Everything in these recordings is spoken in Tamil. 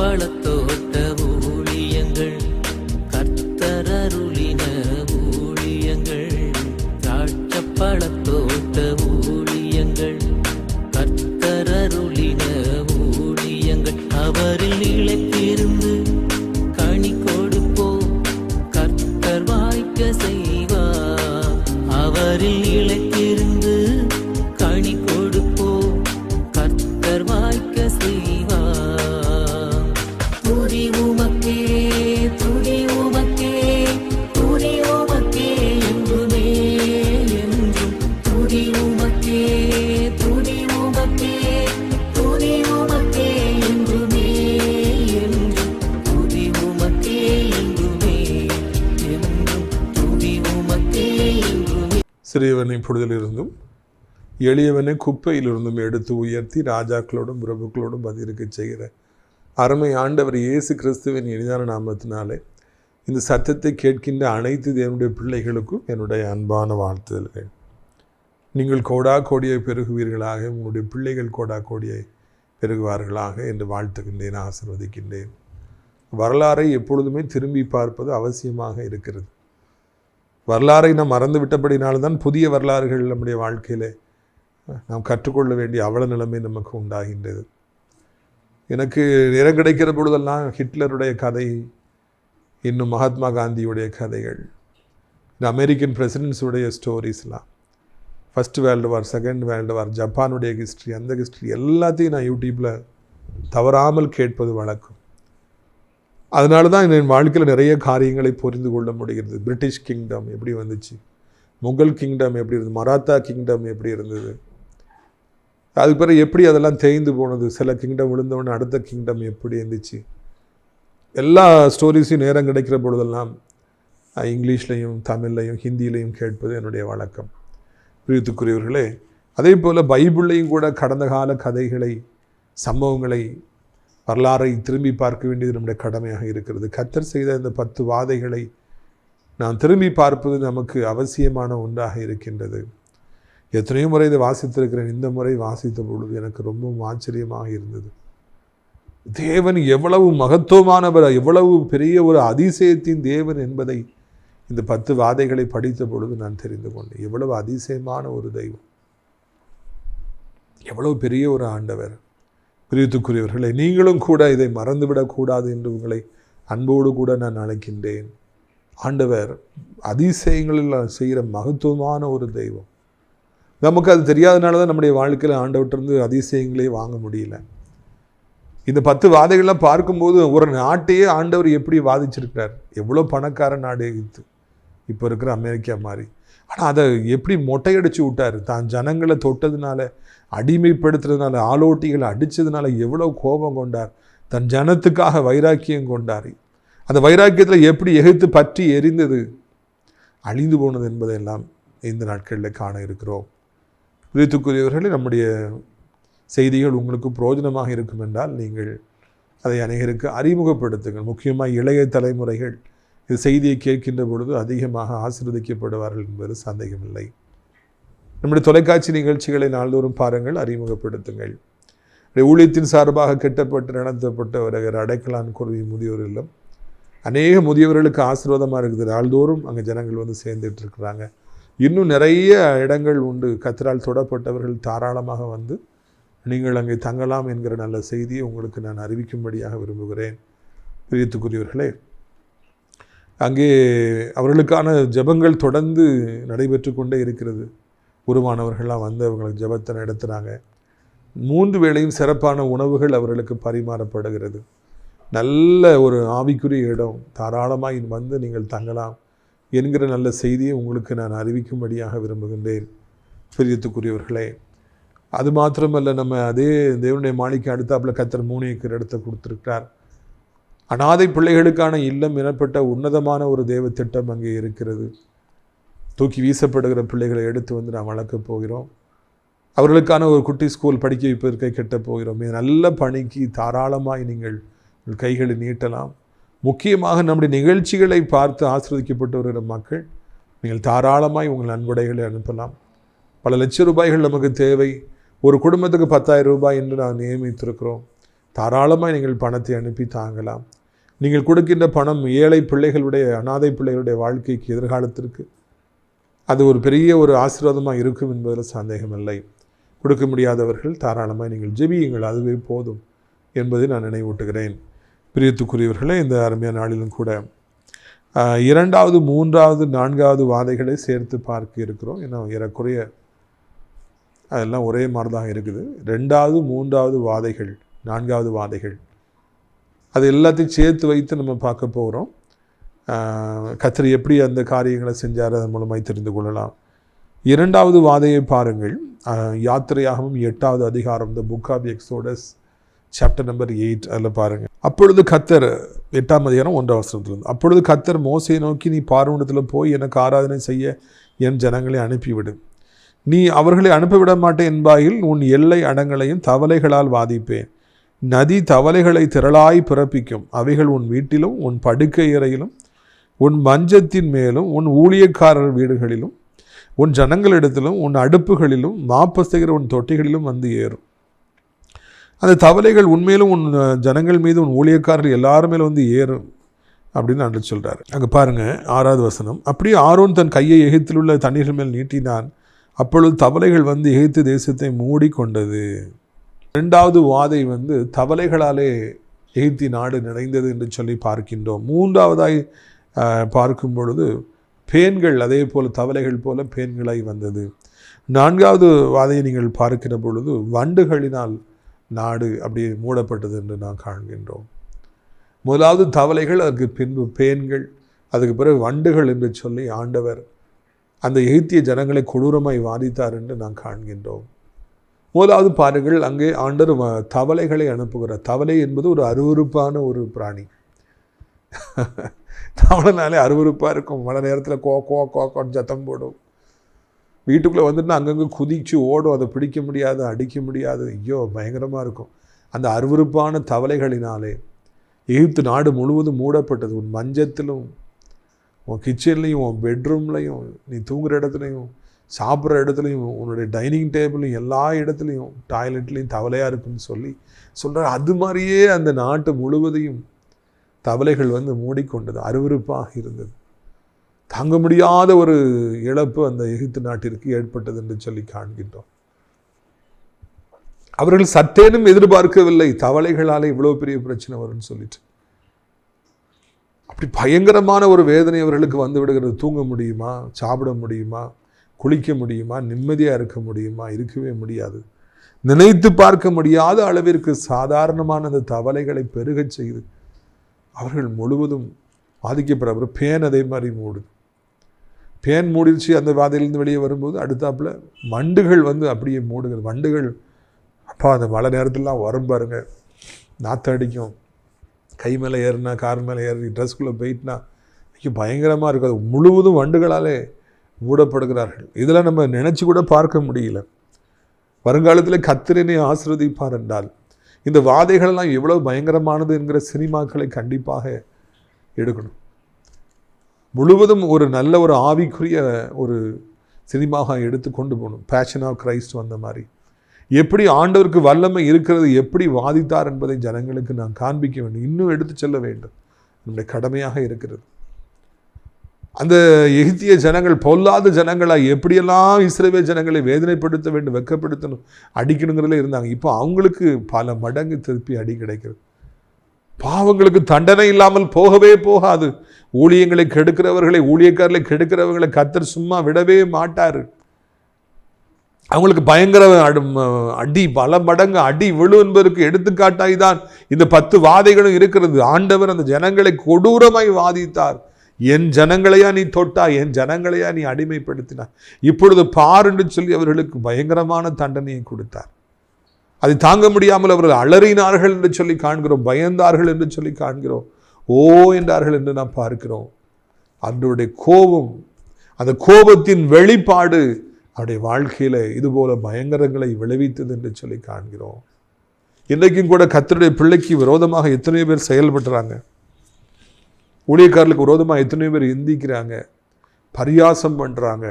பழத்தோட்ட ஊழியங்கள், கர்த்தரருளின ஊழியங்கள். திராட்சை பழத்தோட்ட ஊழியங்கள், கர்த்தரருளின ஊழியங்கள். அவரில் நிலைத்திருந்து கனி கொடுப்போம், கர்த்தர் வாய்க்க செய்வார். அவரில் நிலைத்திருந்து கனி கொடுப்போம், கர்த்தர் வாய்க்க செய்வார். துதி உமக்கே, துதி உமக்கே, துதி உமக்கே என்றுமே என்றும். துதி உமக்கே, துதி உமக்கே, துதி உமக்கே என்றுமே என்றும். துதி உமக்கே என்றுமே என்றும். துதி உமக்கே என்றுமே. சிறியவனை பொழுதிலிருந்தும் எளியவனை குப்பையிலிருந்தும் எடுத்து உயர்த்தி ராஜாக்களோடும் பிரபுக்களோடும் பதியிருக்க செய்கிற அருமை ஆண்டவர் இயேசு கிறிஸ்துவின் இனிதான நாமத்தினாலே இந்த சத்தத்தை கேட்கின்ற அனைத்து தேவனுடைய பிள்ளைகளுக்கும் என்னுடைய அன்பான வாழ்த்துதல்கள். நீங்கள் கோடா கோடியை பெருகுவீர்களாக, உங்களுடைய பிள்ளைகள் கோடா கோடியை பெருகுவார்களாக என்று வாழ்த்துகின்றேன், ஆசீர்வதிக்கின்றேன். வரலாறை எப்பொழுதுமே திரும்பி பார்ப்பது அவசியமாக இருக்கிறது. வரலாறை நாம் மறந்து விட்டபடினால்தான் புதிய வரலாறுகள் நம்முடைய வாழ்க்கையில் நாம் கற்றுக்கொள்ள வேண்டிய அவல நிலைமை நமக்கு உண்டாகின்றது. எனக்கு நேரம் கிடைக்கிற பொழுதெல்லாம் ஹிட்லருடைய கதை, இன்னும் மகாத்மா காந்தியுடைய கதைகள், இந்த அமெரிக்கன் பிரசிடென்ட்ஸுடைய ஸ்டோரிஸ்லாம், first world war, second world war, ஜப்பானுடைய ஹிஸ்ட்ரி, அந்த ஹிஸ்ட்ரி எல்லாத்தையும் நான் யூடியூப்பில் தவறாமல் கேட்பது வழக்கம். அதனால தான் என் வாழ்க்கையில் நிறைய காரியங்களை புரிந்து கொள்ள முடிகிறது. பிரிட்டிஷ் கிங்டம் எப்படி வந்துச்சு, முகல் கிங்டம் எப்படி இருந்தது, மராத்தா கிங்டம் எப்படி இருந்தது, அதுக்கு பிறகு எப்படி அதெல்லாம் தேய்ந்து போனது, சில கிங்டம் விழுந்தவொடனே அடுத்த கிங்டம் எப்படி இருந்துச்சு, எல்லா ஸ்டோரிஸையும் நேரம் கிடைக்கிற பொழுதெல்லாம் இங்கிலீஷ்லையும் தமிழ்லையும் ஹிந்திலையும் கேட்பது என்னுடைய வழக்கம். பிரியத்துக்குரியவர்களே, அதே போல் பைபிள்லையும் கூட கடந்த கால கதைகளை, சம்பவங்களை, வரலாறை திரும்பி பார்க்க வேண்டியது நம்முடைய கடமையாக இருக்கிறது. கர்த்தர் செய்த இந்த 10 வாதைகளை நாம் திரும்பி பார்ப்பது நமக்கு அவசியமான ஒன்றாக இருக்கின்றது. எத்தனையோ முறை இதை வாசித்திருக்கிறேன். இந்த முறை வாசித்த பொழுது எனக்கு ரொம்பவும் ஆச்சரியமாக இருந்தது. தேவன் எவ்வளவு மகத்துவமானவர், எவ்வளவு பெரிய ஒரு அதிசயத்தின் தேவன் என்பதை இந்த 10 வாதைகளை படித்த பொழுது நான் தெரிந்து கொண்டேன். எவ்வளவு அதிசயமான ஒரு தெய்வம், எவ்வளவு பெரிய ஒரு ஆண்டவர். பிரியத்துக்குரியவர்களை, நீங்களும் கூட இதை மறந்துவிடக்கூடாது என்று உங்களை அன்போடு கூட நான் அழைக்கின்றேன். ஆண்டவர் அதிசயங்களில் செய்கிற மகத்துவமான ஒரு தெய்வம். நமக்கு அது தெரியாதனால தான் நம்முடைய வாழ்க்கையில் ஆண்டவர்கிட்டருந்து அதிசயங்களே வாங்க முடியல. இந்த 10 வாதைகள்லாம் பார்க்கும்போது ஒரு நாட்டையே ஆண்டவர் எப்படி வாதிச்சிருக்கிறார். எவ்வளோ பணக்கார நாடு இப்போ இருக்கிற அமெரிக்கா மாதிரி. ஆனால் அதை எப்படி மொட்டையடிச்சு விட்டார். தான் ஜனங்களை தொட்டதுனால, அடிமைப்படுத்துறதுனால, ஆலோட்டிகளை அடித்ததுனால எவ்வளோ கோபம் கொண்டார். தன் ஜனத்துக்காக வைராக்கியம் கொண்டார். அந்த வைராக்கியத்தில் எப்படி எகிப்து பற்றி எரிந்தது, அழிந்து போனது என்பதையெல்லாம் இந்த நாட்களில் காண இருக்கிறோம். பிரியத்துக்குரியவர்களே, நம்முடைய செய்திகள் உங்களுக்கு பிரயோஜனமாக இருக்கும் என்றால் நீங்கள் அதை அநேகருக்கு அறிமுகப்படுத்துங்கள். முக்கியமாக இளைய தலைமுறைகள் இது செய்தியை கேட்கின்ற பொழுது அதிகமாக ஆசீர்வதிக்கப்படுவார்கள் என்பது சந்தேகமில்லை. நம்முடைய தொலைக்காட்சி நிகழ்ச்சிகளை நாள்தோறும் பாருங்கள், அறிமுகப்படுத்துங்கள். ஊழியத்தின் சார்பாக கட்டப்பட்டு நடத்தப்பட்ட ஒரு அடைக்கலான் குருவி முதியோர் இல்லம் அநேக முதியவர்களுக்கு ஆசீர்வாதமாக இருக்குது. நாள்தோறும் அங்கே ஜனங்கள் வந்து சேர்ந்துட்டு இருக்கிறாங்க. இன்னும் நிறைய இடங்கள் உண்டு. கர்த்தரால் தொடப்பட்டவர்கள் தாராளமாக வந்து நீங்கள் அங்கே தங்கலாம் என்கிற நல்ல செய்தியை உங்களுக்கு நான் அறிவிக்கும்படியாக விரும்புகிறேன். பிரியத்துக்குரியவர்களே, அங்கே அவர்களுக்கான ஜெபங்கள் தொடர்ந்து நடைபெற்று கொண்டே இருக்கிறது. உருவானவர்கள்லாம் வந்து அவங்களுக்கு ஜெபத்தை நடத்துகிறாங்க. 3 வேளையும் சிறப்பான உணவுகள் அவர்களுக்கு பரிமாறப்படுகிறது. நல்ல ஒரு ஆவிக்குரிய இடம், தாராளமாக வந்து நீங்கள் தங்கலாம் என்கிற நல்ல செய்தியை உங்களுக்கு நான் அறிவிக்கும்படியாக விரும்புகின்றேன். பிரியத்துக்குரியவர்களே, அது மாத்திரமல்ல, நம்ம அதே தேவனுடைய மாளிகை அடுத்தாப்புல கர்த்தர் 3 ஏக்கர் இடத்தை கொடுத்துருக்கிறார். அனாதை பிள்ளைகளுக்கான இல்லம் எனப்பட்ட உன்னதமான ஒரு தேவ திட்டம் அங்கே இருக்கிறது. தூக்கி வீசப்படுகிற பிள்ளைகளை எடுத்து வந்து நாம் வளர்க்க போகிறோம். அவர்களுக்கான ஒரு குட்டி ஸ்கூல் படிக்க வைப்பதற்கை கட்டப் போகிறோம். நல்ல பணிக்கு தாராளமாய் நீங்கள் கைகளை நீட்டலாம். முக்கியமாக நம்முடைய நிகழ்ச்சிகளை பார்த்து ஆசீர்வதிக்கப்பட்டு வருகிற மக்கள், நீங்கள் தாராளமாய் உங்கள் நன்கொடைகளை அனுப்பலாம். பல லட்சம் ரூபாய்கள் நமக்கு தேவை. ஒரு குடும்பத்துக்கு 10,000 ரூபாய் என்று நான் நியமித்திருக்கிறோம். தாராளமாக நீங்கள் பணத்தை அனுப்பி தாங்கலாம். நீங்கள் கொடுக்கின்ற பணம் ஏழை பிள்ளைகளுடைய, அனாதை பிள்ளைகளுடைய வாழ்க்கைக்கு, எதிர்காலத்திற்கு அது ஒரு பெரிய ஒரு ஆசீர்வாதமாக இருக்கும் என்பதில் சந்தேகமில்லை. கொடுக்க முடியாதவர்கள் தாராளமாக நீங்கள் ஜெபியுங்கள், அதுவே போதும் என்பதை நான் நினைவூட்டுகிறேன். பிரியத்துக்குரியவர்களே, இந்த அருமையான நாளிலும் கூட 2வது 3வது 4வது வாதைகளை சேர்த்து பார்க்க இருக்கிறோம். ஏன்னா ஏறக்குறைய அதெல்லாம் ஒரே மாதிரி தான் இருக்குது. 2வது 3வது வாதைகள், 4வது வாதைகள், அது எல்லாத்தையும் சேர்த்து வைத்து நம்ம பார்க்க போகிறோம். கர்த்தர் எப்படி அந்த காரியங்களை செஞ்சார் அதன் மூலமாய் தெரிந்து கொள்ளலாம். 2வது வாதையை பாருங்கள். யாத்திரையாகவும் 8வது அதிகாரம், the book of Exodus chapter number 8, அதில் பாருங்கள். அப்பொழுது கர்த்தர், 8ஆம் அதிகாரம் 1ஆம் வசனத்திலிருந்து, அப்பொழுது கர்த்தர் மோசையை நோக்கி, நீ பார்வோனிடத்தில் போய் எனக்கு ஆராதனை செய்ய என் ஜனங்களை அனுப்பிவிடு. நீ அவர்களை அனுப்பிவிட மாட்டேன் என்பாயில் உன் எல்லை அடங்களையும் தவளைகளால் வாதிப்பேன். நதி தவளைகளை திரளாய் பிறப்பிக்கும். அவைகள் உன் வீட்டிலும் உன் படுக்கை அறையிலும் உன் மஞ்சத்தின் மேலும் உன் ஊழியக்காரர் வீடுகளிலும் உன் ஜனங்களிடத்திலும் உன் அடுப்புகளிலும் மாப்பசைகிற உன் தொட்டிகளிலும் வந்து ஏறும். அந்த தவளைகள் உண்மையிலும் உன் ஜனங்கள் மீது, உன் ஊழியக்காரர்கள் எல்லாரும் மேலும் வந்து ஏறும் அப்படின்னு அன்று சொல்கிறார். அங்கே பாருங்கள் 6வது வசனம். அப்படியே ஆரோன் தன் கையை எகிப்தில் உள்ள தண்ணீர்கள் மேல் நீட்டினான். அப்பொழுது தவளைகள் வந்து எகிப்து தேசத்தை மூடிக்கொண்டது. 2வது வாதை தவளைகளாலே எகிப்தி நாடு நிறைந்தது என்று சொல்லி பார்க்கின்றோம். 3வதாய் பார்க்கும் பொழுது பேன்கள், அதே போல் தவளைகள் போல பேன்களாய் வந்தது. 4வது வாதையை நீங்கள் பார்க்கிற பொழுது வண்டுகளினால் நாடு அப்படியே மூடப்பட்டது என்று நாம் காண்கின்றோம். முதலாவது தவளைகள், அதற்கு பின்பு பேன்கள், அதுக்கு பிறகு வண்டுகள் என்று சொல்லி ஆண்டவர் அந்த எகிப்திய ஜனங்களை கொடூரமாய் வாதித்தார் என்று நாம் காண்கின்றோம். முதலாவது பாருங்கள், அங்கே ஆண்டவர் தவளைகளை அனுப்புகிறார். தவளை என்பது ஒரு அருவருப்பான ஒரு பிராணி. தவளைனாலே அருவருப்பாக இருக்கும். மழை நேரத்தில் கோன்னு சத்தம் போடும். வீட்டுக்குள்ளே வந்துட்டு அங்கங்கே குதிச்சு ஓடும். அதை பிடிக்க முடியாது, அடிக்க முடியாது. ஐயோ, பயங்கரமாக இருக்கும். அந்த அருவருப்பான தவளைகளினாலே எகிப்து நாடு முழுவதும் மூடப்பட்டது. உன் மஞ்சத்திலும், உன் கிச்சன்லேயும், உன் பெட்ரூம்லையும், நீ தூங்குகிற இடத்துலையும், சாப்பிட்ற இடத்துலையும், உன்னுடைய டைனிங் டேபிளையும், எல்லா இடத்துலையும், டாய்லெட்லேயும் தவளையாக இருக்குன்னு சொல்லி சொல்கிறார். அது மாதிரியே அந்த நாட்டு முழுவதையும் தவளைகள் மூடிக்கொண்டது. அருவருப்பாக இருந்தது. தாங்க முடியாத ஒரு இழப்பு அந்த எகிப்து நாட்டிற்கு ஏற்பட்டது என்று சொல்லி காண்கின்றோம். அவர்கள் சற்றேனும் எதிர்பார்க்கவில்லை தவளைகளால் இவ்வளோ பெரிய பிரச்சனை வரும்னு சொல்லிட்டு. அப்படி பயங்கரமான ஒரு வேதனை அவர்களுக்கு வந்து விடுகிறது. தூங்க முடியுமா? சாப்பிட முடியுமா? குளிக்க முடியுமா? நிம்மதியாக இருக்க முடியுமா? இருக்கவே முடியாது. நினைத்து பார்க்க முடியாத அளவிற்கு சாதாரணமான அந்த தவளைகளை பெருகச் செய்து அவர்கள் முழுவதும் பாதிக்கப்படுற. பேன் அதே மாதிரி மூடுது. பேன் மூடிடுச்சு. அந்த வாதையிலிருந்து வெளியே வரும்போது அடுத்தாப்புல வண்டுகள் அப்படியே மூடுகிறது. வண்டுகள் அப்பா அந்த மழை நேரத்திலாம் வரும் பாருங்க, நாற்று அடிக்கும். கை மேலே ஏறுனா, கார் மேலே ஏறி, ட்ரெஸ்குள்ளே போயிட்டுனா ஐயோ பயங்கரமாக இருக்கும். அது முழுவதும் வண்டுகளாலே மூடப்படுகிறார்கள். இதெல்லாம் நம்ம நினச்சி கூட பார்க்க முடியல. வருங்காலத்தில் கர்த்தரை ஆசீர்வதிப்பார் என்றால் இந்த வாதைகளெல்லாம் எவ்வளோ பயங்கரமானது என்கிற சினிமாக்களை கண்டிப்பாக எடுக்கணும். முழுவதும் ஒரு நல்ல ஒரு ஆவிக்குரிய ஒரு சினிமாவை எடுத்து கொண்டு போகணும். பேஷன் ஆஃப் கிரைஸ்ட் வந்த மாதிரி எப்படி ஆண்டவருக்கு வல்லமை இருக்கிறது, எப்படி வாதித்தார் என்பதை ஜனங்களுக்கு நான் காண்பிக்க வேண்டும். இன்னும் எடுத்து செல்ல வேண்டும். நம்முடைய கடமையாக இருக்கிறது. அந்த எகிப்திய ஜனங்கள் பொல்லாத ஜனங்களாக எப்படியெல்லாம் இஸ்ரவேல் ஜனங்களை வேதனைப்படுத்த வேண்டும், வெட்கப்படுத்தணும், அடிக்கணுங்கிறதுல இருந்தாங்க. இப்போ அவங்களுக்கு பல மடங்கு திருப்பி அடி கிடைக்கிறது. பாவங்களுக்கு தண்டனை இல்லாமல் போகவே போகாது. ஊழியங்களை கெடுக்கிறவர்களை, ஊழியக்காரர்களை கெடுக்கிறவர்களை கர்த்தர் சும்மா விடவே மாட்டார். அவங்களுக்கு பயங்கர அடி, பல மடங்கு அடி விழு என்பதற்கு எடுத்துக்காட்டாய் தான் இந்த 10 வாதைகளும் இருக்கிறது. ஆண்டவர் அந்த ஜனங்களை கொடூரமாய் வாதித்தார். என் ஜனங்களையா நீ தொட்டாய், என் ஜனங்களையா நீ அடிமைப்படுத்தினாய், இப்பொழுது பார் என்று சொல்லி அவர்களுக்கு பயங்கரமான தண்டனையை கொடுத்தார். அதை தாங்க முடியாமல் அவர்கள் அலறினார்கள் என்று சொல்லி காண்கிறோம், பயந்தார்கள் என்று சொல்லி காண்கிறோம், ஓ என்றார்கள் என்று நாம் பார்க்கிறோம். அவருடைய கோபம், அந்த கோபத்தின் வெளிப்பாடு அவருடைய வாழ்க்கையில் இதுபோல பயங்கரங்களை விளைவித்தது என்று சொல்லி காண்கிறோம். இன்றைக்கும் கூட கர்த்தருடைய பிள்ளைக்கு விரோதமாக எத்தனையோ பேர் செயல்படுறாங்க. ஊழியக்காரர்களுக்கு விரோதமாக எத்தனையோ பேர் எந்திக்கிறாங்க, பரியாசம் பண்ணுறாங்க.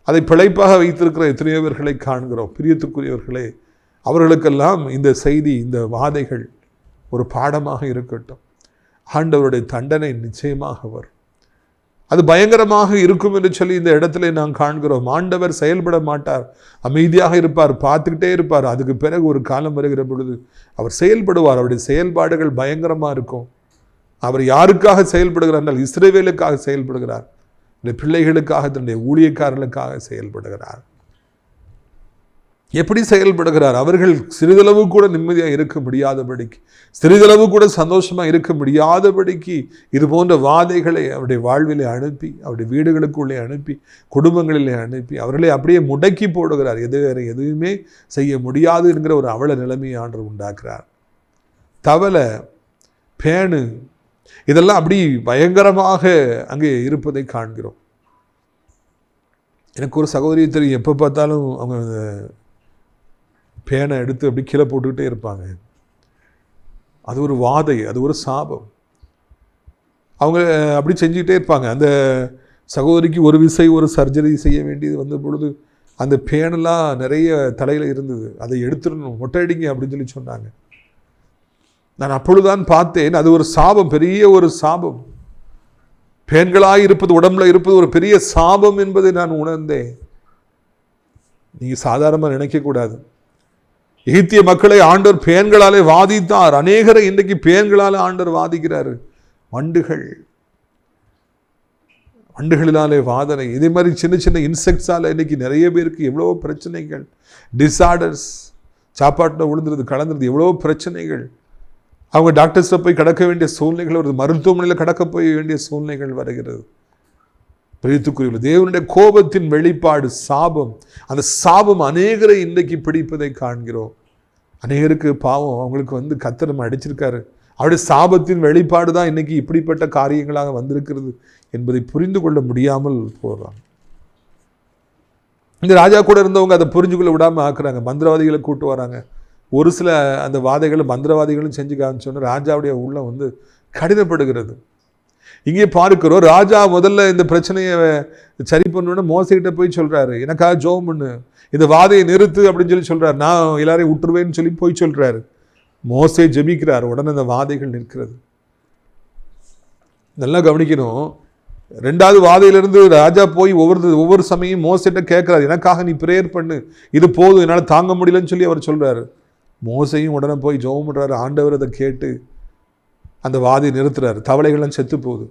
அதை பிழைப்பாக வைத்திருக்கிற எத்தனையோ பேர்களை காண்கிறோம். பிரியத்துக்குரியவர்களே, அவர்களுக்கெல்லாம் இந்த செய்தி, இந்த வாதைகள் ஒரு பாடமாக இருக்கட்டும். ஆண்டவருடைய தண்டனை நிச்சயமாக வரும். அது பயங்கரமாக இருக்கும் என்று சொல்லி இந்த இடத்துல நாம் காண்கிறோம். ஆண்டவர் செயல்பட மாட்டார், அமைதியாக இருப்பார், பார்த்துக்கிட்டே இருப்பார். அதுக்கு பிறகு ஒரு காலம் வருகிற பொழுது அவர் செயல்படுவார். அவருடைய செயல்பாடுகள் பயங்கரமாக இருக்கும். அவர் யாருக்காக செயல்படுகிறார் என்றால் இஸ்ரவேலுக்காக செயல்படுகிறார். இந்த பிள்ளைகளுக்காக, தன்னுடைய ஊழியக்காரர்களுக்காக செயல்படுகிறார். எப்படி செயல்படுகிறார்? அவர்கள் சிறிதளவு கூட நிம்மதியாக இருக்க முடியாதபடிக்கு, சிறிதளவு கூட சந்தோஷமாக இருக்க முடியாதபடிக்கு இது போன்ற வாதைகளை அவருடைய வாழ்விலே அனுப்பி, அவருடைய வீடுகளுக்குள்ளே அனுப்பி, குடும்பங்களிலே அனுப்பி அவர்களை அப்படியே முடக்கி போடுகிறார். எதுவுமே செய்ய முடியாது என்கிற ஒரு அவல நிலைமையை ஆண்டவர் உண்டாக்குறார். தவளை, பேணு இதெல்லாம் அப்படி பயங்கரமாக அங்கே இருப்பதை காண்கிறோம். எனக்கு ஒரு சகோதரி தெரியும், எப்போ பார்த்தாலும் அவங்க பேனை எடுத்து அப்படி கீழே போட்டுக்கிட்டே இருப்பாங்க. அது ஒரு வாதை, அது ஒரு சாபம். அவங்க அப்படி செஞ்சுக்கிட்டே இருப்பாங்க. அந்த சகோதரிக்கு ஒரு விசை ஒரு சர்ஜரி செய்ய வேண்டியது வந்த பொழுது அந்த பேனெல்லாம் நிறைய தலையில் இருந்தது. அதை எடுத்துடணும், மொட்டையடிங்க அப்படின்னு சொல்லி சொன்னாங்க. நான் அப்பொழுதுதான் பார்த்தேன், அது ஒரு சாபம், பெரிய ஒரு சாபம். பேன்களாய் இருப்பது, உடம்புல இருப்பது ஒரு பெரிய சாபம் என்பதை நான் உணர்ந்தேன். நீங்கள் சாதாரணமாக நினைக்கக்கூடாது. எகிப்திய மக்களை ஆண்டவர் பேன்களாலே வாதித்தார். அநேகரை இன்றைக்கு பேன்களால் ஆண்டவர் வாதிக்கிறார். வண்டுகளினாலே வாதனை, இதே மாதிரி சின்ன சின்ன இன்செக்ட்ஸால் இன்றைக்கி நிறைய பேருக்கு எவ்வளோ பிரச்சனைகள், டிஸார்டர்ஸ், சாப்பாட்டில் விழுந்துருது, கலந்துருது, எவ்வளோ பிரச்சனைகள். அவங்க டாக்டர்ஸை போய் கடக்க வேண்டிய சூழ்நிலைகள் வருது, மருத்துவமனையில் கடக்க போய் வேண்டிய சூழ்நிலைகள் வருகிறது. பிரியத்துக்குரிய தேவனுடைய கோபத்தின் வெளிப்பாடு சாபம். அந்த சாபம் அநேகரை இன்றைக்கு பிடிப்பதை காண்கிறோம். அநேகருக்கு பாவம், அவங்களுக்கு கர்த்தர் நம்ம அடிச்சிருக்காரு. அவருடைய சாபத்தின் வெளிப்பாடு தான் இன்னைக்கு இப்படிப்பட்ட காரியங்களாக வந்திருக்கிறது என்பதை புரிந்து கொள்ள முடியாமல் போகிறாங்க. இந்த ராஜா கூட இருந்தவங்க அதை புரிஞ்சுக்கொள்ள விடாமல் ஆக்குறாங்க. மந்திரவாதிகளை கூட்டு வராங்க. ஒரு சில அந்த வாதைகளும் மந்திரவாதிகளும் செஞ்சு காமிச்சோன்னு ராஜாவுடைய உள்ளம் கடினப்படுகிறது. இங்கே பார்க்கிறோம், ராஜா முதல்ல இந்த பிரச்சனையை சரி பண்ணணுன்னு மோசைகிட்ட போய் சொல்கிறாரு, எனக்காக ஜெபம் பண்ணு, இந்த வாதையை நிறுத்து அப்படின்னு சொல்லி சொல்கிறார். நான் எல்லாரையும் விட்டுருவேன்னு சொல்லி போய் சொல்கிறாரு. மோசே ஜெபிக்கிறார், உடனே அந்த வாதைகள் நிற்கிறது. நல்லா கவனிக்கணும். 2வது வாதையிலிருந்து ராஜா போய் ஒவ்வொரு சமயம் மோசைகிட்ட கேட்குறாரு, எனக்காக நீ ப்ரேயர் பண்ணு, இது போதும், என்னால் தாங்க முடியலன்னு சொல்லி அவர் சொல்கிறாரு. மோசையும் உடனே போய் ஜெபம் பண்ணுறாரு. ஆண்டவர் அதை கேட்டு அந்த வாதி நிறுத்துறாரு. தவளைகள்லாம் செத்து போகுது.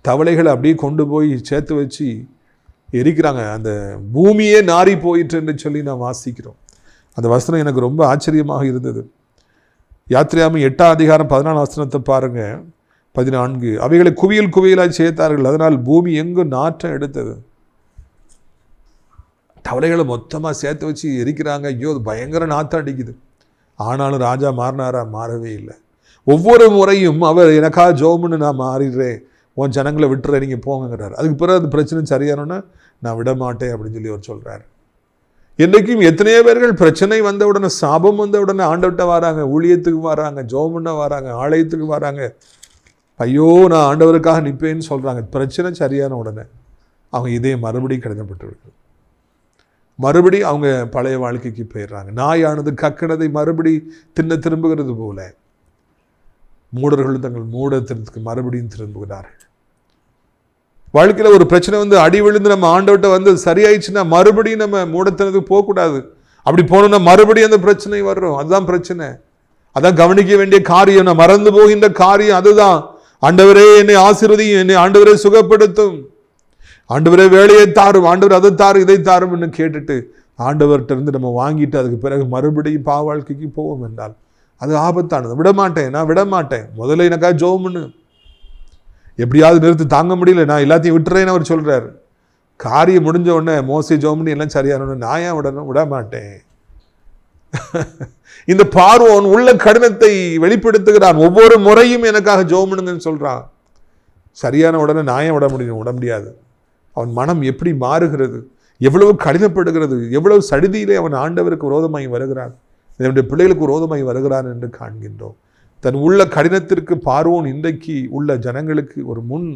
தவளைகளை அப்படியே கொண்டு போய் சேர்த்து வச்சு எரிக்கிறாங்க. அந்த பூமியே நாரி போயிட்டு என்று சொல்லி நான் வாசிக்கிறோம். அந்த வசனம் எனக்கு ரொம்ப ஆச்சரியமாக இருந்தது. யாத்திராகமம் 8ஆம் அதிகாரம் 14ஆம் வசனத்தை பாருங்க. 14 அவைகளை குவியல் குவியலாய் சேர்த்தார்கள், அதனால் பூமி எங்கும் நாற்றம் எடுத்தது. தவளைகளை மொத்தமாக சேர்த்து வச்சு எரிக்கிறாங்க. ஐயோ, அது பயங்கர நாற்றம் அடிக்குது. ஆனாலும் ராஜா மாறினாரா? மாறவே இல்லை. ஒவ்வொரு முறையும் அவர் எனக்காக ஜெபம்னு நான் மாறிடுறேன், உன் ஜனங்களை விட்டுறேன், நீங்கள் போங்கிறார். அதுக்கு பிறகு அந்த பிரச்சனை சரியானோன்னா நான் விட மாட்டேன் அப்படின்னு சொல்லி அவர் சொல்கிறார். என்றைக்கும் எத்தனையோ பேர்கள் பிரச்சனை வந்த உடனே, சாபம் வந்த உடனே ஆண்டவர்கிட்ட வராங்க, ஊழியத்துக்கு வராங்க, ஜெபம் பண்ண வராங்க, ஆலயத்துக்கு வராங்க. ஐயோ, நான் ஆண்டவருக்காக நிற்பேன்னு சொல்கிறாங்க. பிரச்சனை சரியான உடனே அவங்க இதே மறுபடியும் கடினப்பட்டு மறுபடியும் அவங்க பழைய வாழ்க்கைக்கு போயிடுறாங்க. நாயானது கக்கினதை மறுபடி தின்ன திரும்புகிறது போல மூடர்கள் தங்கள் மூடத்திற்கு மறுபடியும் திரும்புகிறார்கள். வாழ்க்கையில் ஒரு பிரச்சனை அடி விழுந்து நம்ம ஆண்டவர்கிட்ட சரியாயிடுச்சுன்னா மறுபடியும் நம்ம மூடத்தினத்துக்கு போகக்கூடாது. அப்படி போனோம்னா மறுபடியும் அந்த பிரச்சனை வரும். அதுதான் பிரச்சனை. அதான் கவனிக்க வேண்டிய காரியம். நான் மறந்து போகின்ற காரியம் அதுதான். ஆண்டவரே என்னை ஆசீர்வதியும், என்னை ஆண்டவரே சுகப்படுத்தும், ஆண்டவரே வேலையை தாரும், ஆண்டவர் அதை தாரும், இதை தாரும்னு கேட்டுட்டு ஆண்டவர்கிட்ட இருந்து நம்ம வாங்கிட்டு அதுக்கு பிறகு மறுபடியும் பாவ வாழ்க்கைக்கு போவோம் என்றால் அது ஆபத்தானது. நான் விட மாட்டேன். முதல்ல எனக்காக ஜெபம் பண்ணு, எப்படியாவது நிறுத்து, தாங்க முடியல, நான் எல்லாத்தையும் விட்டுறேன்னு அவர் சொல்கிறார். காரியம் முடிஞ்ச உடனே மோசே ஜெபம் பண்ணி எல்லாம் சரியான நான் ஏன் விட மாட்டேன். இந்த பார்வோன் உள்ள கடினத்தை வெளிப்படுத்துகிறான். ஒவ்வொரு முறையும் எனக்காக ஜெபம் பண்ணுங்கன்னு சொல்றான். சரியான உடனே நான் ஏன் விட முடியாது. அவன் மனம் எப்படி மாறுகிறது, எவ்வளவு கடினப்படுகிறது, எவ்வளவு சடிதியிலே அவன் ஆண்டவருக்கு விரோதமாய் வருகிறான், என்னுடைய பிள்ளைகளுக்கு விரோதமாய் வருகிறான் என்று காண்கின்றோம். தன் உள்ள கடினத்திற்கு பார்வோன் இன்றைக்கு உள்ள ஜனங்களுக்கு ஒரு முன்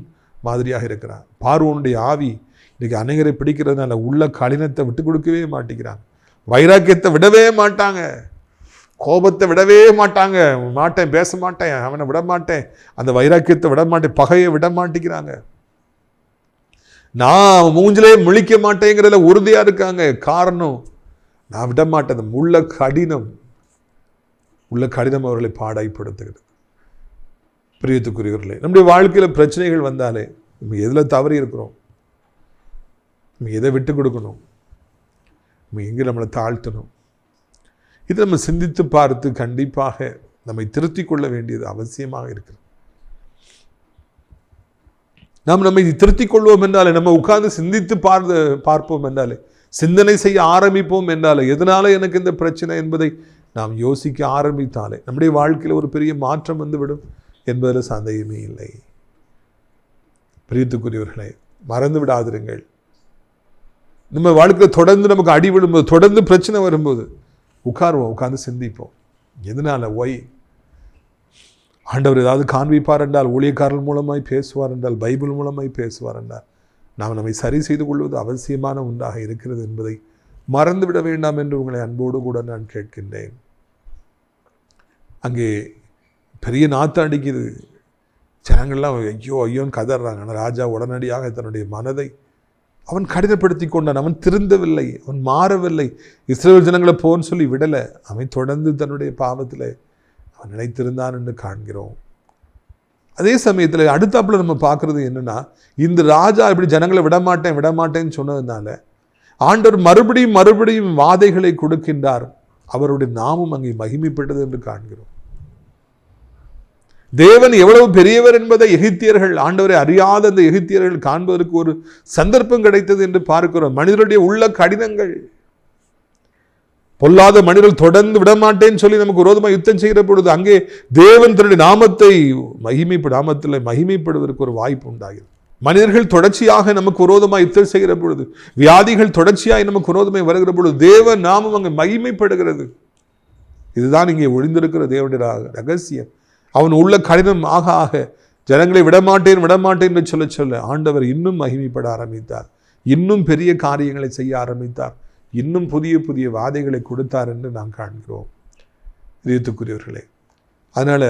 மாதிரியாக இருக்கிறான். பார்வோனுடைய ஆவி இன்றைக்கு அநேகரை பிடிக்கிறதுனால உள்ள கடினத்தை விட்டு கொடுக்கவே மாட்டேங்கிறாங்க, வைராக்கியத்தை விடவே மாட்டாங்க. கோபத்தை விடவே மாட்டேன், பேச மாட்டேன், அவனை விட மாட்டேன், அந்த வைராக்கியத்தை விட மாட்டேன், பகையை விட மாட்டேங்கிறாங்க. நான் மூஞ்சிலே முழிக்க மாட்டேங்கிறதுல உறுதியா இருக்காங்க. காரணம், நான் விட மாட்டேன். உள்ள கடினம் அவர்களை பாடாய்ப்படுத்துகிறது. பிரியத்துக்குரியவர்களே, நம்முடைய வாழ்க்கையில பிரச்சனைகள் வந்தாலே நம்ம எதுல தவறி இருக்கிறோம், நம்ம எதை விட்டு கொடுக்கணும், நம்ம எங்கே நம்மளை தாழ்த்தணும், இது நம்ம சிந்தித்து பார்த்து கண்டிப்பாக நம்மை திருத்திக் கொள்ள வேண்டியது அவசியமாக இருக்கிறது. நாம் நம்மை திருத்திக் கொள்வோம் என்றாலே, நம்ம உட்கார்ந்து சிந்தித்து பார்ப்போம் என்றாலே, சிந்தனை செய்ய ஆரம்பிப்போம் என்றாலே, எதனால எனக்கு இந்த பிரச்சனை என்பதை நாம் யோசிக்க ஆரம்பித்தாலே நம்முடைய வாழ்க்கையில் ஒரு பெரிய மாற்றம் வந்துவிடும் என்பதில் சந்தேகமே இல்லை. பிரியத்துக்குரியவர்களே, மறந்து விடாதிருங்கள். நம்ம வாழ்க்கையில் தொடர்ந்து நமக்கு அடி விடும்போது, தொடர்ந்து பிரச்சனை வரும்போது உட்கார்ந்து சிந்திப்போம். எதனால, ஒய் ஆண்டவர் ஏதாவது காண்பிப்பார் என்றால், ஊழியக்காரர்கள் மூலமாய் பேசுவார் என்றால், பைபிள் மூலமாய் பேசுவார் என்றால், நாம் நம்மை சரி செய்து கொள்வது அவசியமான ஒன்றாக இருக்கிறது என்பதை மறந்துவிட வேண்டாம் என்று உங்களை அன்போடு கூட நான் கேட்கின்றேன். அங்கே பெரிய நாற்று அடிக்குது, ஜனங்கள்லாம் ஐயோன்னு கதறாங்க. ஆனால் ராஜா உடனடியாக தன்னுடைய மனதை அவன் கடினப்படுத்தி கொண்டான். அவன் திருந்தவில்லை, அவன் மாறவில்லை. இஸ்ரவேல் ஜனங்களை போன்னு சொல்லி விடலை. அவன் தொடர்ந்து தன்னுடைய பாவத்தில் அவன் நினைத்திருந்தான் என்று காண்கிறோம். அதே சமயத்தில் அடுத்தாப்புல நம்ம பார்க்குறது என்னன்னா, இந்த ராஜா இப்படி ஜனங்களை விடமாட்டேன்னு சொன்னதுனால ஆண்டவர் மறுபடியும் வாதைகளை கொடுக்கின்றார். அவருடைய நாமம் அங்கே மகிமைப்பட்டது என்று காண்கிறோம். தேவன் எவ்வளவு பெரியவர் என்பதை எகிப்தியர்கள், ஆண்டவரை அறியாத அந்த எகிப்தியர்கள் காண்பதற்கு ஒரு சந்தர்ப்பம் கிடைத்தது என்று பார்க்கிறோம். மனிதருடைய உள்ள கடினங்கள், பொல்லாத மனிதர்கள் தொடர்ந்து விடமாட்டேன்னு சொல்லி நமக்கு விரோதமாக யுத்தம் செய்கிற பொழுது அங்கே தேவன் தன்னுடைய நாமத்தை மகிமைப்படுவதற்கு ஒரு வாய்ப்பு உண்டாகிறது. மனிதர்கள் தொடர்ச்சியாக நமக்கு விரோதமாக யுத்தம் செய்கிற பொழுது, வியாதிகள் தொடர்ச்சியாக நமக்கு விரோதமாக வருகிற பொழுது தேவன் நாமம் அங்கே மகிமைப்படுகிறது. இதுதான் இங்கே ஒளிந்திருக்கிற தேவனுடைய ரகசியம். அவன் உள்ள கடினம் ஆக ஜனங்களை விடமாட்டேன் என்று சொல்ல ஆண்டவர் இன்னும் மகிமைப்பட ஆரம்பித்தார். இன்னும் பெரிய காரியங்களை செய்ய ஆரம்பித்தார். இன்னும் புதிய வாதைகளை கொடுத்தார் என்று நாம் காண்கிறோம். இதயத்துக்குரியவர்களே, அதனால்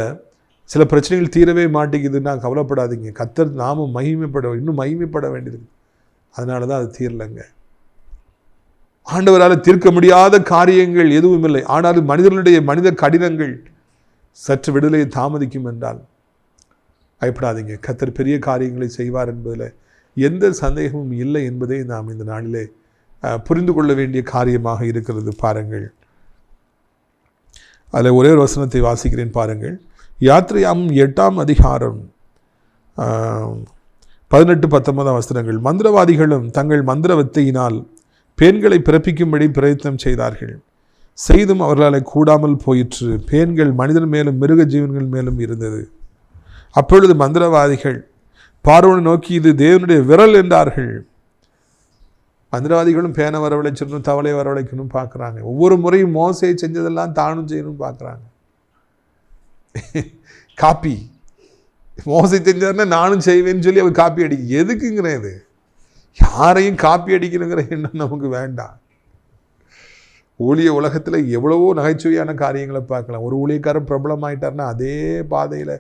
சில பிரச்சனைகள் தீரவே மாட்டேங்குதுன்னா கவலைப்படாதீங்க. கர்த்தர் நாமும் இன்னும் மகிமைப்பட வேண்டியது. அதனால தான் அது தீரலைங்க. ஆண்டவரால் தீர்க்க முடியாத காரியங்கள் எதுவும் இல்லை. ஆனாலும் மனித கடினங்கள் சற்று விடுதலையை தாமதிக்கும் என்றால் பயப்படாதீங்க. கர்த்தர் பெரிய காரியங்களை செய்வார் என்பதில் எந்த சந்தேகமும் இல்லை என்பதை நாம் இந்த நாளிலே புரிந்து கொள்ள வேண்டிய காரியமாக இருக்கிறது. பாருங்கள், அதில் ஒரே ஒரு வசனத்தை வாசிக்கிறேன் பாருங்கள். யாத்திரையாம் 8ஆம் அதிகாரம் 18-19 வசனங்கள். மந்திரவாதிகளும் தங்கள் மந்திர வித்தையினால் பேன்களை பிறப்பிக்கும்படி பிரயத்னம் செய்தார்கள். செய்தும் அவர்களால் கூடாமல் போயிற்று. பேன்கள் மனிதன் மேலும் மிருக ஜீவன்கள் மேலும் இருந்தது. அப்பொழுது மந்திரவாதிகள் பார்வோனை நோக்கி, இது தேவனுடைய விரல் என்றார்கள். மந்திரவாதிகளும் பேனை வரவழைச்சிடணும், தவளை வரவழைக்கணும் பார்க்குறாங்க. ஒவ்வொரு முறையும் மோசையை செஞ்சதெல்லாம் தானும் செய்யணும்னு பார்க்குறாங்க. காப்பி, மோசை செஞ்சாருன்னா நானும் செய்வேன்னு சொல்லி அவர் காப்பி அடிக்க. எதுக்குங்கிறேன் இது? யாரையும் காப்பி அடிக்கணுங்கிற எண்ணம் நமக்கு வேண்டாம். ஊழிய உலகத்தில் எவ்வளவோ நகைச்சுவையான காரியங்களை பார்க்கலாம். ஒரு ஊழியக்காரன் பிரபலம் ஆகிட்டார்னா அதே பாதையில்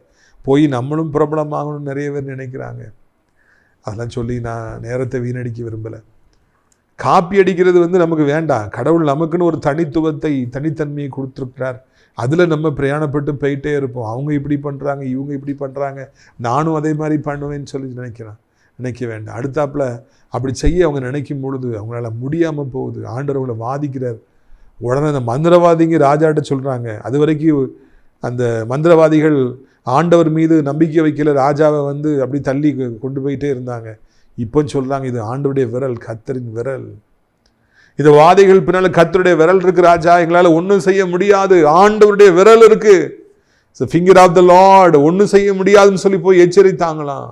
போய் நம்மளும் பிரபலமாகணும்னு நிறைய பேர் நினைக்கிறாங்க. அதெல்லாம் சொல்லி நான் நேரத்தை வீணடிக்க விரும்பலை. காப்பி அடிக்கிறது நமக்கு வேண்டாம். கடவுள் நமக்குன்னு ஒரு தனித்தன்மையை கொடுத்துருக்கிறார். அதில் நம்ம பிரயாணப்பட்டு போயிட்டே இருப்போம். அவங்க இப்படி பண்ணுறாங்க, இவங்க இப்படி பண்ணுறாங்க, நானும் அதே மாதிரி பண்ணுவேன்னு சொல்லி நினைக்க வேண்டாம். அடுத்தாப்பில் அப்படி செய்ய அவங்க நினைக்கும் பொழுது அவங்களால முடியாமல் போகுது. ஆண்டவர் அவங்களை வாதிக்கிறார். உடனே அந்த மந்திரவாதிங்க ராஜாட்ட சொல்கிறாங்க. அது வரைக்கும் அந்த மந்திரவாதிகள் ஆண்டவர் மீது நம்பிக்கை வைக்கல, ராஜாவை அப்படி தள்ளி கொண்டு போயிட்டே இருந்தாங்க. இப்போ சொல்கிறாங்க, இது ஆண்டவருடைய விரல், கர்த்தரின் விரல். இந்த வாதிகள் பின்னால் கர்த்தருடைய விரல் இருக்கு ராஜா, எங்களால் ஒன்றும் செய்ய முடியாது, ஆண்டவருடைய விரல் இருக்கு, ஃபிங்கர் ஆஃப் த லார்ட், ஒன்றும் செய்ய முடியாதுன்னு சொல்லி போய் எச்சரித்தாங்களாம்.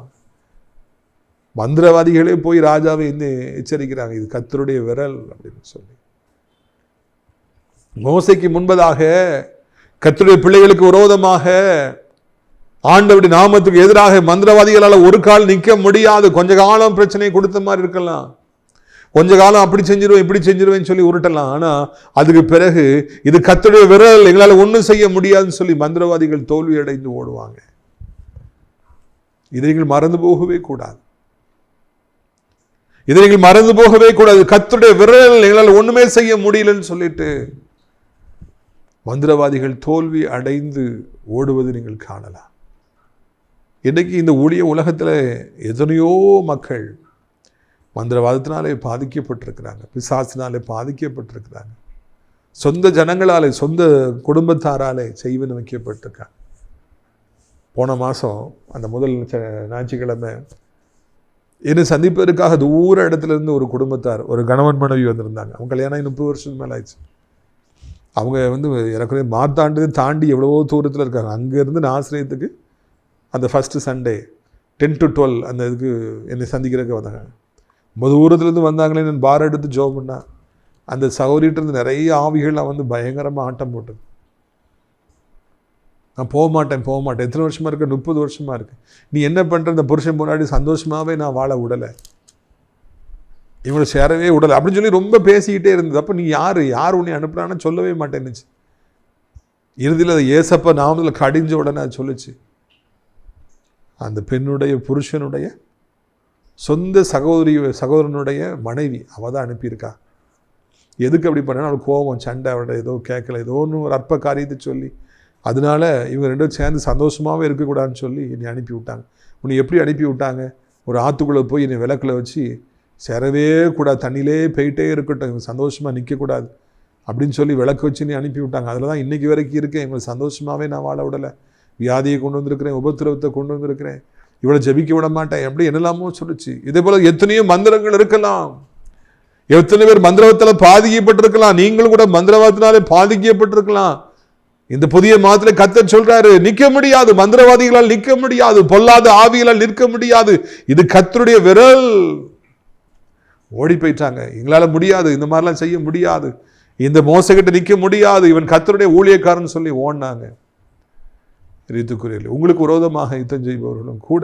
மந்திரவாதிகளே போய் ராஜாவை எச்சரிக்கிறாங்க, இது கர்த்தருடைய விரல் அப்படின்னு சொல்லி. மோசைக்கு முன்பதாக கர்த்தருடைய பிள்ளைகளுக்கு விரோதமாக ஆண்டவருடைய நாமத்துக்கு எதிராக மந்திரவாதிகளால் ஒரு கால் நிற்க முடியாது. கொஞ்ச காலம் பிரச்சனையை கொடுத்த மாதிரி இருக்கலாம். கொஞ்ச காலம் அப்படி செஞ்சிருவேன் இப்படி செஞ்சிருவேன்னு சொல்லி உருட்டலாம். ஆனால் அதுக்கு பிறகு இது கர்த்தருடைய விரல், எங்களால் ஒன்றும் செய்ய முடியாதுன்னு சொல்லி மந்திரவாதிகள் தோல்வி அடைந்து ஓடுவாங்க. இதை நீங்கள் மறந்து போகவே கூடாது. இதை நீங்கள் மறந்து போகவே கூடாது. கர்த்தருடைய விரல், எங்களால் ஒண்ணுமே செய்ய முடியலன்னு சொல்லிட்டு மந்திரவாதிகள் தோல்வி அடைந்து ஓடுவது நீங்கள் காணலாம். இன்னைக்கு இந்த ஊழிய உலகத்தில் எத்தனையோ மக்கள் மந்திரவாதத்தினாலே பாதிக்கப்பட்டிருக்கிறாங்க, பிசாசினாலே பாதிக்கப்பட்டிருக்கிறாங்க, சொந்த ஜனங்களாலே சொந்த குடும்பத்தாராலே செய்வன வைக்கப்பட்டிருக்காங்க. போன மாதம் அந்த முதல் ஞாயிற்றுக்கிழமை என்னை சந்திப்பதற்காக தூர இடத்துல இருந்து ஒரு குடும்பத்தார், ஒரு கணவன் மனைவி வந்திருந்தாங்க. அவங்க கல்யாணம் 30 வருஷத்துக்கு மேலே ஆயிடுச்சு. அவங்க ஏறக்குறைய மார்த்தாண்டு தாண்டி எவ்வளவோ தூரத்தில் இருக்காங்க. அங்கேருந்து நான் ஆசிரியத்துக்கு அந்த ஃபஸ்ட்டு சண்டே 10 to 12 அந்த இதுக்கு என்னை சந்திக்கிறதுக்கு வந்தாங்க. தூரத்துலேருந்து வந்தாங்களே, நான் பார் எடுத்து ஜோம் பண்ணா அந்த சகோதரிகிட்டேருந்து நிறைய ஆவிகள்லாம் பயங்கரமாக ஆட்டம் போட்டது. நான் போக மாட்டேன். எத்தனை வருஷமாக இருக்கு? 30 வருஷமாக இருக்குது. நீ என்ன பண்ணுற? இந்த புருஷன் முன்னாடி சந்தோஷமாகவே நான் வாழ விடலை, இவங்களை சேரவே விடலை அப்படின்னு சொல்லி ரொம்ப பேசிக்கிட்டே இருந்தது. அப்போ நீ யார் உன்னை அனுப்புறான்னு சொல்லவே மாட்டேன்னுச்சு. இறுதியில் அதை ஏசப்ப நாமத்தில் கடிஞ்ச உடனே அது சொல்லுச்சு, அந்த பெண்ணுடைய புருஷனுடைய சொந்த சகோதரனுடைய மனைவி அவள் தான் அனுப்பியிருக்கா. எதுக்கு அப்படி பண்ணா? அவளுக்கு கோபம், சண்டை, அவரோட ஏதோ கேட்கல, ஏதோ ஒன்று ஒரு அற்ப காரியத்தை சொல்லி, அதனால இவங்க ரெண்டும் சேர்ந்து சந்தோஷமாகவே இருக்கக்கூடாதுன்னு சொல்லி என்னை அனுப்பி விட்டாங்க. உன்னை எப்படி அனுப்பி விட்டாங்க? ஒரு ஆற்றுக்குள்ளே போய் என்னை விளக்கில் வச்சு சேரவே கூடாது, தண்ணியிலே போயிட்டே இருக்கட்டும், இவங்க சந்தோஷமாக நிற்கக்கூடாது அப்படின்னு சொல்லி விளக்கு வச்சு நீ அனுப்பி விட்டாங்க. அதில் தான் இன்றைக்கி வரைக்கும் இருக்கேன். இவங்களை சந்தோஷமாகவே நான் வாழ விடலை, வியாதியை கொண்டு வந்திருக்கிறேன், உபத்திரவத்தை கொண்டு வந்திருக்கிறேன், இவளை ஜெபிக்க விட மாட்டேன், எப்படி என்னெல்லாமோ சொல்லிச்சு. இதே போல் எத்தனையோ மந்திரங்கள் இருக்கலாம். எத்தனை பேர் மந்திரவாதத்தில் பாதிக்கப்பட்டிருக்கலாம். நீங்களும் கூட மந்திரவாதத்தினாலே பாதிக்கப்பட்டிருக்கலாம். இந்த புதிய மாதத்தில் கர்த்தர் சொல்றாரு, நிற்க முடியாது, மந்திரவாதிகளால் நிற்க முடியாது, பொல்லாத ஆவிகளால் நிற்க முடியாது, இது கர்த்தருடைய விரல். ஓடி போயிட்டாங்க. எங்களால் முடியாது, இந்த மாதிரிலாம் செய்ய முடியாது, இந்த மோசக்கிட்ட நிற்க முடியாது, இவன் கர்த்தருடைய ஊழியக்காரன் சொல்லி ஓடினாங்க. ரீத்துக்குரியல் உங்களுக்கு விரோதமாக யுத்தம் செய்பவர்களும் கூட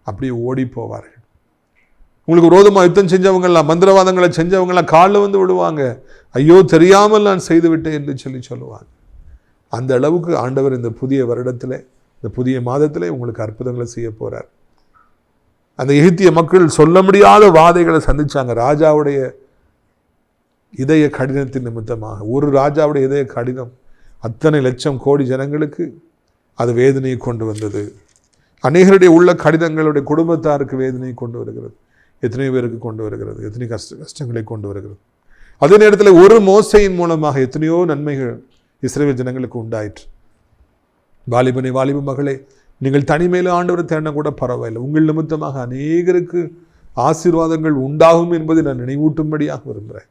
அப்படியே ஓடி போவார்கள். உங்களுக்கு விரோதமாக யுத்தம் செஞ்சவங்களாம், மந்திரவாதங்களை செஞ்சவங்களாம் காலில் விடுவாங்க. ஐயோ தெரியாமல் நான் செய்து விட்டேன் என்று சொல்லுவாங்க. அந்த அளவுக்கு ஆண்டவர் இந்த புதிய வருடத்தில், இந்த புதிய மாதத்தில் உங்களுக்கு அற்புதங்களை செய்ய போகிறார். அந்த எகிப்திய மக்கள் சொல்ல முடியாத வாதைகளை சந்திச்சாங்க. ராஜாவுடைய இதய கடினத்தின் நிமித்தமாக, ஒரு ராஜாவுடைய இதய கடினம் அத்தனை லட்சம் கோடி ஜனங்களுக்கு அது வேதனையை கொண்டு வந்தது. அநேகருடைய உள்ள கடிதங்களுடைய குடும்பத்தாருக்கு வேதனையை கொண்டு வருகிறது, எத்தனை பேருக்கு கொண்டு வருகிறது, எத்தனை கஷ்டங்களை கொண்டு வருகிறது. அதே நேரத்தில் ஒரு மோசையின் மூலமாக எத்தனையோ நன்மைகள் இஸ்ரவேல் ஜனங்களுக்கு உண்டாயிற்று. வாலிபனே, வாலிப மகளே, நீங்கள் தனிமையில் ஆண்டவர் தேடினா கூட பரவாயில்லை, உங்கள் நிமித்தமாக அநேகருக்கு ஆசீர்வாதங்கள் உண்டாகும் என்பதை நான் நினைவூட்டும்படியாக விரும்புகிறேன்.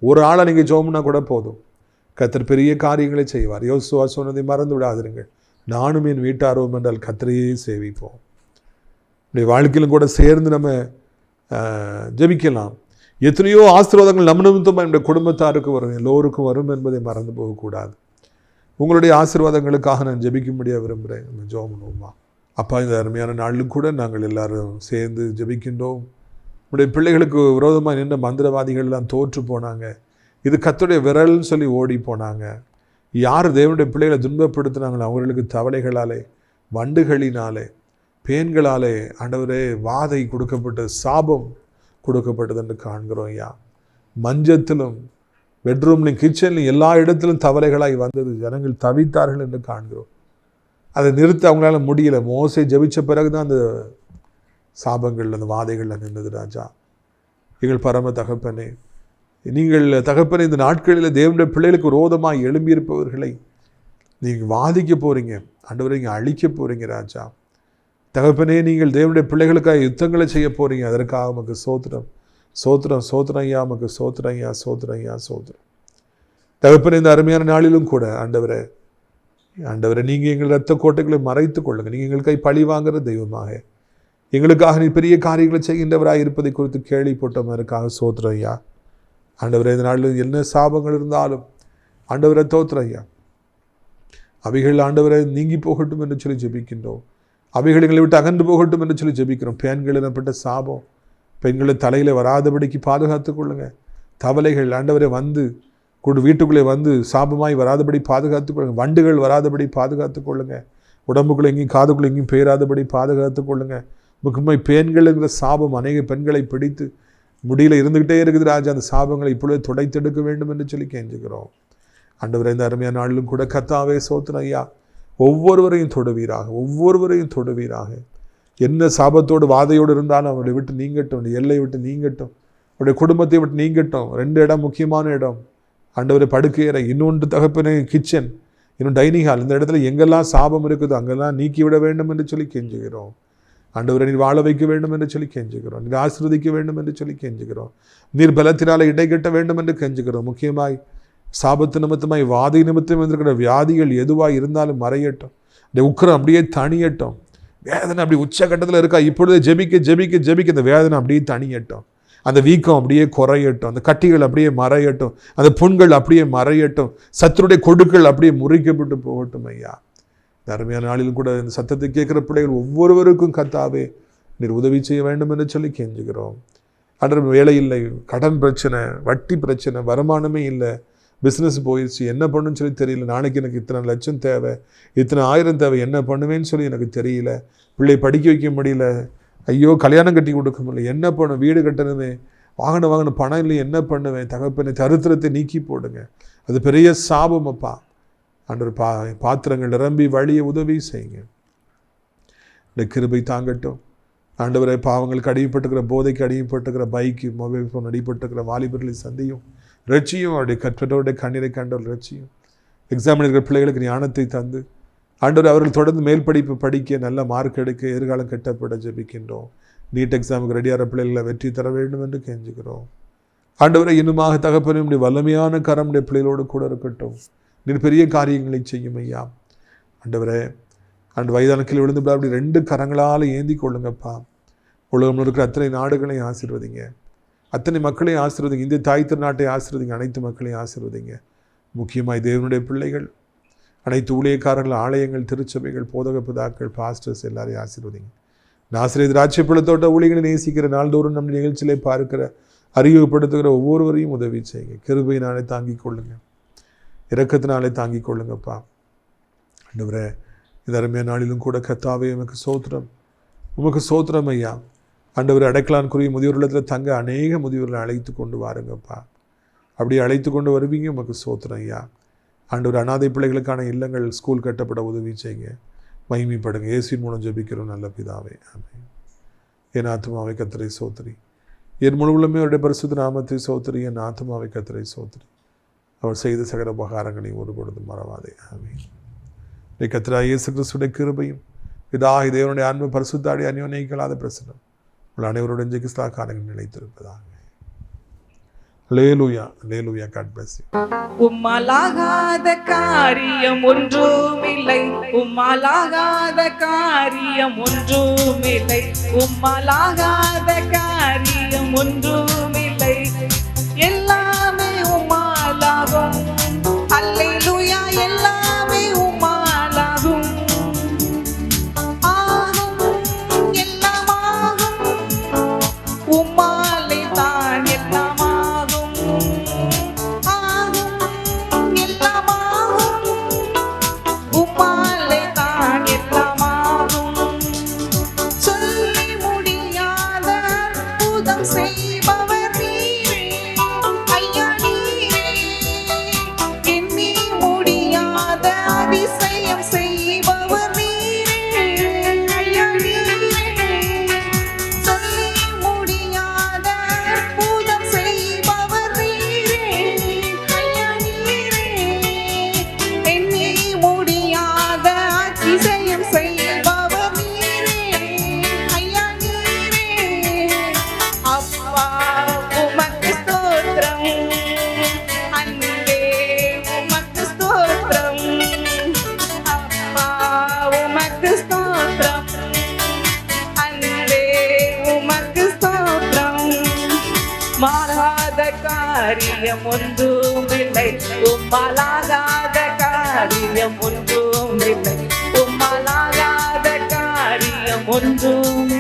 ஒரு ஆளை நீங்கள் ஜோம்னா கூட போதும், கர்த்தர் பெரிய காரியங்களை செய்வார். யோசுவா சொன்னதை மறந்து விடாதிருங்கள், நானும் என் வீட்டாரோம் என்றால் கர்த்தரையே சேவிப்போம். நம்முடைய வாழ்க்கையிலும் கூட சேர்ந்து நம்ம ஜெபிக்கலாம். எத்தனையோ ஆசீர்வாதங்கள் நம்ம நிமித்தமாக என்னுடைய குடும்பத்தாருக்கு வரும், எல்லோருக்கும் வரும் என்பதை மறந்து போகக்கூடாது. உங்களுடைய ஆசீர்வாதங்களுக்காக நான் ஜெபிக்கும்படியாக விரும்புகிறேன். நம்ம ஜெபம் பண்ணுவோமா? அப்பா, இந்த அருமையான நாளிலும் கூட நாங்கள் எல்லாரும் சேர்ந்து ஜெபிக்கின்றோம். நம்முடைய பிள்ளைகளுக்கு விரோதமாக நின்ற மந்திரவாதிகள்லாம் தோற்று போனாங்க. இது கர்த்தருடைய விரல்னு சொல்லி ஓடி போனாங்க. யார் தேவனுடைய பிள்ளைகளை துன்பப்படுத்தினாங்களோ அவர்களுக்கு தவளைகளாலே, வண்டுகளினாலே, பேன்களாலே ஆண்டவரே வாதை கொடுக்கப்பட்ட சாபம் கொடுக்கப்பட்டது என்று காண்கிறோம். ஐயா, மஞ்சத்திலும் பெட்ரூம்லையும் கிச்சன்லையும் எல்லா இடத்திலும் தவளைகளாய் வந்தது, ஜனங்கள் தவித்தார்கள் என்று காண்கிறோம். அதை நிறுத்த அவங்களால முடியல. மோசே ஜெபிச்ச பிறகு தான் அந்த சாபங்கள், அந்த வாதைகளில் நின்றது. ராஜா, எங்கள் பரம தகப்பனே, நீங்கள் தகப்பனே, இந்த நாட்களில் தேவனுடைய பிள்ளைகளுக்கு விரோதமாக எழும்பியிருப்பவர்களை நீங்கள் வாதிக்க போகிறீங்க ஆண்டவரை, நீங்கள் அழிக்க போகிறீங்க. ராஜா தகப்பனே, நீங்கள் தேவனுடைய பிள்ளைகளுக்காக யுத்தங்களை செய்ய போகிறீங்க. அதற்காக உமக்கு சோத்திரம், சோத்திரம், சோத்திரம் ஐயா, உமக்கு சோத்திரம் ஐயா, சோத்திரம் ஐயா, சோத்திரம். தகப்பனே, இந்த அருமையான நாளிலும் கூட ஆண்டவரே, நீங்கள் எங்கள் இரத்த கோட்டைகளை மறைத்து கொள்ளுங்கள். நீங்கள் எங்களுக்காக பழி வாங்குகிற தெய்வமாக, எங்களுக்காக நீ பெரிய காரியங்களை செய்கின்றவராக இருப்பதை குறித்து கேள்விப்பட்டோம். அதற்காக சோத்திரம் ஐயா. ஆண்டவரே, இந்த நாளில் என்ன சாபங்கள் இருந்தாலும் ஆண்டவரை தோத்திரம் ஐயா, அவைகள் ஆண்டவரை நீங்கி போகட்டும் என்று சொல்லி ஜெபிக்கின்றோம். அவைகள் எங்களை விட்டு அகன்று போகட்டும் என்று சொல்லி ஜெபிக்கிறோம். பேன்கள் எனப்பட்ட சாபம், பெண்களை தலையில் வராதபடிக்கு பாதுகாத்துக் கொள்ளுங்க. தவளைகள் ஆண்டவரை வந்து வீட்டுக்குள்ளே வந்து சாபமாய் வராதபடி பாதுகாத்துக் கொள்ளுங்க. வண்டுகள் வராதபடி பாதுகாத்துக் கொள்ளுங்க. உடம்புக்குள்ளே எங்கேயும் காதுக்குள்ளே எங்கேயும் பெயராதபடி பாதுகாத்துக் கொள்ளுங்க. முக்கியமாக பெண்களுங்கிற சாபம் அநேக பெண்களை பிடித்து முடியல இருந்துக்கிட்டே இருக்குது ராஜா. அந்த சாபங்களை இப்பொழுது துடைத்தெடுக்க வேண்டும் என்று சொல்லி கெஞ்சுகிறோம். ஆண்டவரே, இந்த அருமையான நாளிலும் கூட கர்த்தாவே சோத்திரம் ஐயா, ஒவ்வொருவரையும் தொடுவீராக. என்ன சாபத்தோடு வாதையோடு இருந்தாலும் அவருடைய விட்டு நீங்கட்டும், அவருடைய எல்லை விட்டு நீங்கட்டும், அவருடைய குடும்பத்தை விட்டு நீங்கட்டும். 2 இடம் முக்கியமான இடம் ஆண்டவரை, படுக்கையறை, இன்னொன்று தகப்பனே கிச்சன், இன்னும் டைனிங் ஹால். இந்த இடத்துல எங்கெல்லாம் சாபம் இருக்குதோ அங்கெல்லாம் நீக்கிவிட வேண்டும் என்று சொல்லி கெஞ்சுகிறோம். ஆண்டவரை, நீர் வாழ வைக்க வேண்டும் என்று சொல்லி கெஞ்சுகிறோம். நீர் ஆசீர்வதிக்க வேண்டும் என்று சொல்லி கெஞ்சுகிறோம். நீர் பலத்தினால இடை கட்ட வேண்டும் என்று கெஞ்சுகிறோம். முக்கியமாய் சாபத்து நிமித்தமாய் வாதை நிமித்தம் வந்திருக்கிற வியாதிகள் எதுவாக இருந்தாலும் மறையட்டும். இந்த உக்கிரம் அப்படியே தணியட்டும். வேதனை அப்படி உச்சகட்டத்தில் இருக்கா, இப்பொழுதே ஜெபிக்க இந்த வேதனை அப்படியே தணியட்டும். அந்த வீக்கம் அப்படியே குறையட்டும். அந்த கட்டிகள் அப்படியே மறையட்டும். அந்த புண்கள் அப்படியே மறையட்டும். சத்துருடைய கொடுக்கள் அப்படியே முறிக்கப்பட்டு போகட்டும் ஐயா. இந்த அருமையான நாளிலும் கூட இந்த சத்தத்தை கேட்குற பிள்ளைகள் ஒவ்வொருவருக்கும் கர்த்தாவே நீர் உதவி செய்ய வேண்டும் என்று சொல்லி கெஞ்சுகிறோம். அன்று வேலை இல்லை, கடன் பிரச்சனை, வட்டி பிரச்சனை, வருமானமே இல்லை, பிஸ்னஸ் போயிடுச்சு, என்ன பண்ணுன்னு சொல்லி தெரியல, நாளைக்கு எனக்கு இத்தனை லட்சம் தேவை, இத்தனை 1000 தேவை, என்ன பண்ணுவேன்னு சொல்லி எனக்கு தெரியல, பிள்ளை படிக்க வைக்க முடியல, ஐயோ கல்யாணம் கட்டி கொடுக்க முடியல, என்ன பண்ணும், வீடு கட்டணுமே, வாங்கணும் பணம் இல்லை, என்ன பண்ணுவேன், தகப்பனை தரித்திரத்தை நீக்கி போடுங்க. அது பெரிய சாபம் அப்பா. ஆண்டவர் பாத்திரங்கள் நிரம்பி வழியை உதவி செய்யுங்க. இந்த கிருபை தாங்கட்டும் ஆண்டவரை. பாவங்களுக்கு அடிப்பட்டுக்கிற, போதைக்கு அடிப்பட்டுக்கிற, பைக்கு மொபைல் ஃபோன் அடிப்பட்டுக்கிற வாலிபர்களை சந்தியும் ரட்சியும். அவருடைய கற்றோருடைய கண்ணீரை கண்டவர் ரட்சியும். எக்ஸாம் எழுதுகிற பிள்ளைகளுக்கு ஞானத்தை தந்து ஆண்டவர் அவர்கள் தொடர்ந்து மேல் படிப்பு படிக்க, நல்ல மார்க் எடுக்க, எதிர்காலம் கட்டப்பட ஜெபிக்கின்றோம். நீட் எக்ஸாமுக்கு ரெடியான பிள்ளைகளை வெற்றி தர வேண்டும் என்று கெஞ்சுகிறோம். ஆண்டவரை, இன்னுமாக தகப்பனும் வல்லமையான கரம் பிள்ளைகளோடு கூட இருக்கட்டும். நீர் பெரிய காரியங்களை செய்யும் ஐயா. ஆண்டவரே, வயதான கீழே விழுந்து அப்படி 2 கரங்களால் ஏந்தி கொள்ளுங்கப்பா. உலகம் இருக்கிற அத்தனை நாடுகளையும் ஆசீர்வதிங்க, அத்தனை மக்களையும் ஆசீர்வதிங்க, இந்திய தாய் திருநாட்டை ஆசீர்வதிங்க, அனைத்து மக்களையும் ஆசீர்வதிங்க. முக்கியமாய் தேவனுடைய பிள்ளைகள், அனைத்து ஊழியக்காரர்கள், ஆலயங்கள், திருச்சபைகள், போதக பிதாக்கள், பாஸ்டர்ஸ் எல்லாரையும் ஆசீர்வதிங்க. நாசிரியர் திராட்சைப்பழத்தோட்ட ஊழியர்களை நேசிக்கிற, நாள்தோறும் நம்ம நிகழ்ச்சியிலே பார்க்கிற, அறிவுப்படுத்துகிற ஒவ்வொருவரையும் உதவி செய்யுங்க. கிருபையினாலே தாங்கிக் கொள்ளுங்க, இரக்கத்தினாலே தாங்கிக் கொள்ளுங்கப்பா. ஆண்டவரே, இந்த அருமையான நாளிலும் கூட கர்த்தாவே உமக்கு சோத்திரம், உமக்கு சோத்திரம் ஐயா. ஆண்டவர், அடைக்கலான்குரிய முதியோர் இல்லத்தில் தங்க அநேக முதியோர்களை அழைத்து கொண்டு வாருங்கப்பா. அப்படியே அழைத்து கொண்டு வருவீங்க, உமக்கு சோத்திரம் ஐயா. ஆண்டவர், அனாதை பிள்ளைகளுக்கான இல்லங்கள், ஸ்கூல் கட்டப்பட உதவி செய்யுங்க, மகிமைப்படுங்க. இயேசுவின் மூலம் ஜெபிக்கிறோம் நல்ல பிதாவே, ஆமென். என் ஆத்துமாவை கர்த்தரை சோத்திரி, என் முழு உள்ளமே அவருடைய பரிசுத்த நாமத்தை சோத்திரி. என் ஆத்துமாவை கர்த்தரை சோத்திரி, அவர் செய்த சகல உபகாரங்களை ஒருபொழுதும் மறவாதே, ஆமென். கர்த்தராகிய இயேசு கிறிஸ்துவின் கிருபையும் பிதாவாகிய தேவனுடைய அன்பு பரிசுத்தாடி அந்யோன்யங்களாத பிரசன்னம் உங்கள் அனைவருடன் ஜெகிஸ்தா காலங்கள் நிலைத்திருப்பதாக. அல்லேலூயா, அல்லேலூயா. God bless you. உம்மாலாகாத காரியம் ஒன்றுமில்லை, உம்மாலாகாத காரியம் ஒன்றுமில்லை, உம்மாலாகாத காரியம் ஒன்றுமில்லை, எல்லாமே உம்மாலாகும். அல்லேலூயா, எல்லாமே உம்மாலாகும். ஆகும், எல்லாமாகும், உம்மாலே தான் எல்லாமாகும். ஆகும், எல்லாமாகும், உம்மாலே தான் எல்லாமாகும். சொல்லி முடியாத அற்புதம் செய்பவர் நீரே ஐயா, நீரே. எண்ணி முடியாத அதிசயம் செய்பவர் நீரே ஐயா, நீரே. சொல்லி முடியாத அற்புதம் செய்பவர் நீரே ஐயா, நீரே. எண்ணி முடியாத அதிசயம் செய்பவர் நீரே ஐயா, நீரே. அப்பா உமக்கு ஸ்தோத்திரம், அன்பே உமக்கு ஸ்தோத்திரம், அப்பா உமக்கு ஸ்தோத்திரம், அன்பே உமக்கு ஸ்தோத்திரம். மாறாத காரியம் ஒன்றுமில்லை, உம்மாலாகாத காரியம் ஒன்றுமில்லை, உம்மாலாகாத காரியம் ஒன்றுமில்லை.